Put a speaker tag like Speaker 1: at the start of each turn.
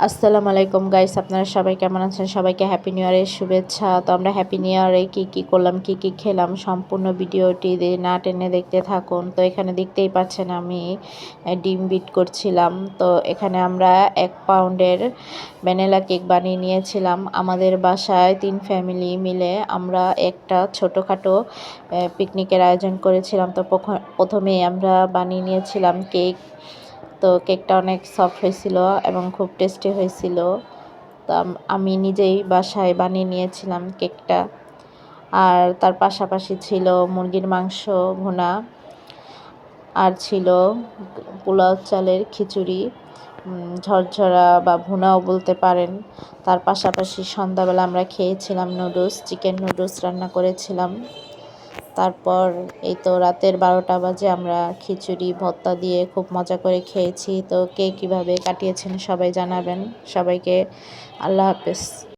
Speaker 1: আসসালামু আলাইকুম গাইস, আপনারা সবাই কেমন আছেন? সবাইকে হ্যাপি নিউ ইয়ারের শুভেচ্ছা। তো আমরা হ্যাপি নিউ ইয়ারে কী করলাম, কী খেলাম, সম্পূর্ণ ভিডিওটি না টেনে দেখতে থাকুন। তো এখানে দেখতেই পাচ্ছেন আমি ডিম বিট করছিলাম। তো এখানে আমরা 1 পাউন্ডের ভ্যানিলা কেক বানিয়ে নিয়েছিলাম। আমাদের বাসায় 3 ফ্যামিলি মিলে আমরা একটা ছোটোখাটো পিকনিকের আয়োজন করেছিলাম। তো প্রথমেই আমরা বানিয়ে নিয়েছিলাম কেক। তো কেকটা অনেক সফট হয়েছিল এবং খুব টেস্টি হয়েছিল। তো আমি নিজেই বাসায় বানিয়ে নিয়েছিলাম কেকটা। আর তার পাশাপাশি ছিল মুরগির মাংস ভুনা, আর ছিল পোলাও চালের খিচুড়ি, ঝরঝরা বা ভুনাও বলতে পারেন। তার পাশাপাশি সন্ধ্যাবেলা আমরা খেয়েছিলাম চিকেন নুডলস রান্না করেছিলাম। তারপর এই তো রাতের 12টা বাজে আমরা খিচুড়ি ভর্তা দিয়ে খুব মজা করে খেয়েছি। তো কে কীভাবে কাটিয়েছেন সবাই জানাবেন। সবাইকে আল্লাহ হাফেজ।